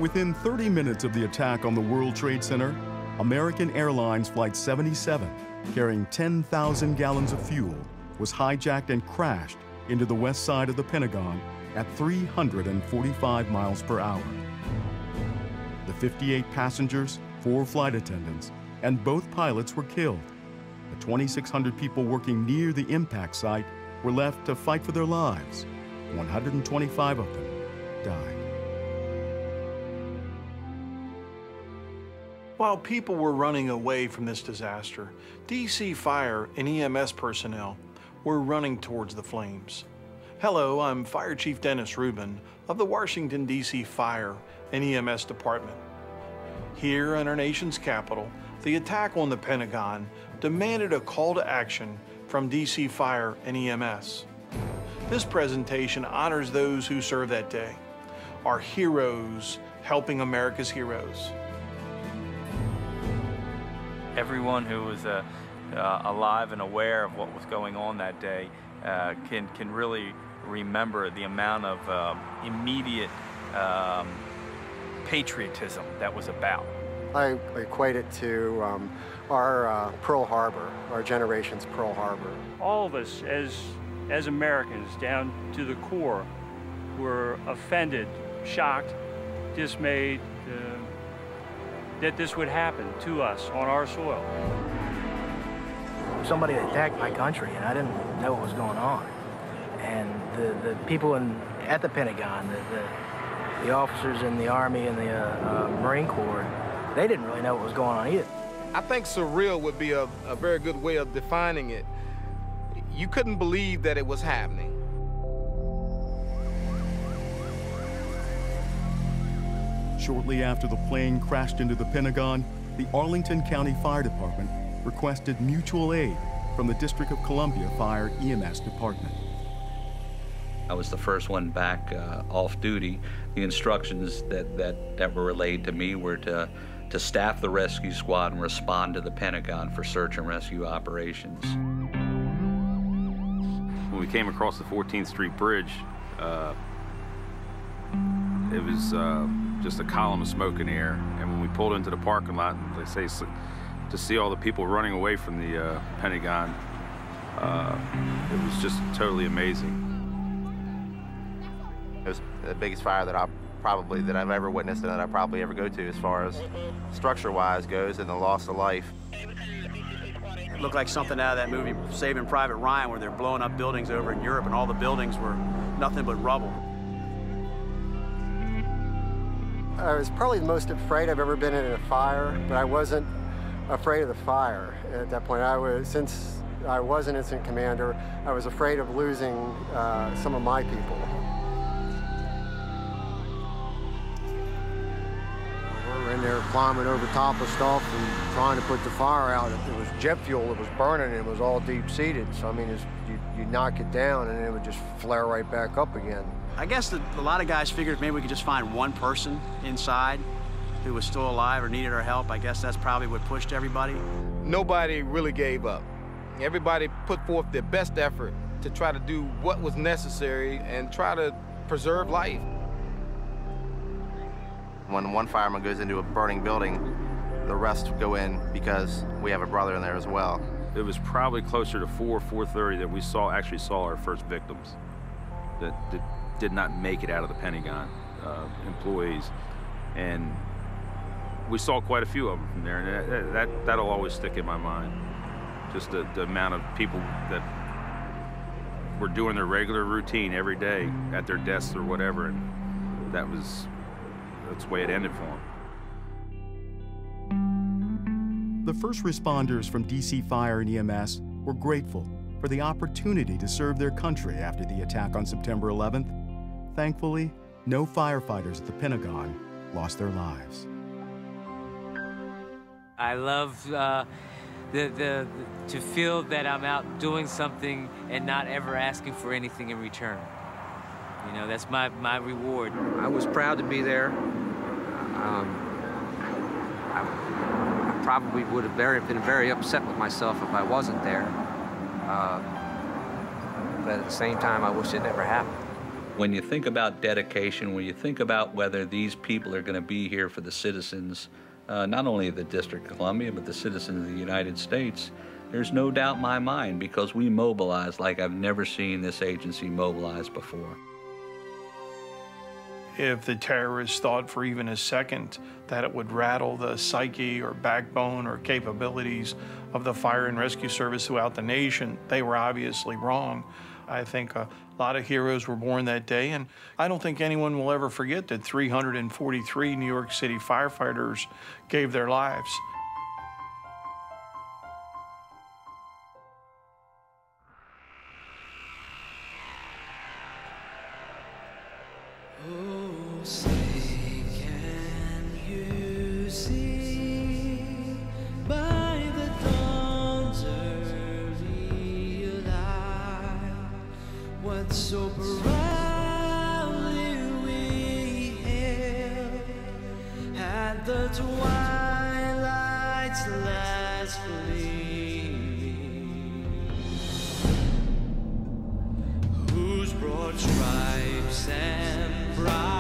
Within 30 minutes of the attack on the World Trade Center, American Airlines Flight 77, carrying 10,000 gallons of fuel, was hijacked and crashed into the west side of the Pentagon at 345 miles per hour. The 58 passengers, 4 flight attendants, and both pilots were killed. The 2,600 people working near the impact site were left to fight for their lives. 125 of them died. While people were running away from this disaster, DC Fire and EMS personnel were running towards the flames. Hello, I'm Fire Chief Dennis Rubin of the Washington, D.C. Fire and EMS Department. Here in our nation's capital, the attack on the Pentagon demanded a call to action from DC Fire and EMS. This presentation honors those who served that day, our heroes helping America's heroes. Everyone who was alive and aware of what was going on that day can really remember the amount of immediate patriotism that was about. I equate it to our Pearl Harbor, our generation's Pearl Harbor. All of us as Americans, down to the core, were offended, shocked, dismayed that this would happen to us on our soil. Somebody attacked my country and I didn't know what was going on. And the people at the Pentagon, the officers in the Army and the Marine Corps, they didn't really know what was going on either. I think surreal would be a very good way of defining it. You couldn't believe that it was happening. Shortly after the plane crashed into the Pentagon, the Arlington County Fire Department requested mutual aid from the District of Columbia Fire EMS Department. I was the first one back off duty. The instructions that were relayed to me were to staff the rescue squad and respond to the Pentagon for search and rescue operations. When we came across the 14th Street Bridge, it was just a column of smoke in the air. And when we pulled into the parking lot, they say, to see all the people running away from the Pentagon, it was just totally amazing. It was the biggest fire that I've ever witnessed and that I probably ever go to as far as structure-wise goes, and the loss of life. It looked like something out of that movie Saving Private Ryan, where they're blowing up buildings over in Europe and all the buildings were nothing but rubble. I was probably the most afraid I've ever been in a fire, but I wasn't afraid of the fire at that point. Since I was an incident commander, I was afraid of losing some of my people. We were in there climbing over top of stuff and trying to put the fire out. It was jet fuel that was burning, and it was all deep-seated. So, I mean, you knock it down, and it would just flare right back up again. I guess a lot of guys figured maybe we could just find one person inside who was still alive or needed our help. I guess that's probably what pushed everybody. Nobody really gave up. Everybody put forth their best effort to try to do what was necessary and try to preserve life. When one fireman goes into a burning building, the rest go in because we have a brother in there as well. It was probably closer to 4:30 that we actually saw our first victims that did not make it out of the Pentagon, employees. And we saw quite a few of them from there, and that'll always stick in my mind. Just the amount of people that were doing their regular routine every day at their desks or whatever, and that's the way it ended for them. The first responders from DC Fire and EMS were grateful for the opportunity to serve their country after the attack on September 11th. Thankfully, no firefighters at the Pentagon lost their lives. I love to feel that I'm out doing something and not ever asking for anything in return. You know, that's my reward. I was proud to be there. I probably would have been very upset with myself if I wasn't there. But at the same time, I wish it never happened. When you think about dedication, when you think about whether these people are going to be here for the citizens, not only of the District of Columbia, but the citizens of the United States, there's no doubt in my mind, because we mobilize like I've never seen this agency mobilize before. If the terrorists thought for even a second that it would rattle the psyche or backbone or capabilities of the fire and rescue service throughout the nation, they were obviously wrong. I think a lot of heroes were born that day, and I don't think anyone will ever forget that 343 New York City firefighters gave their lives. Oh, say, can you see by the dawn's early light what so proudly we hailed at the twilight's last gleaming, whose broad stripes and bright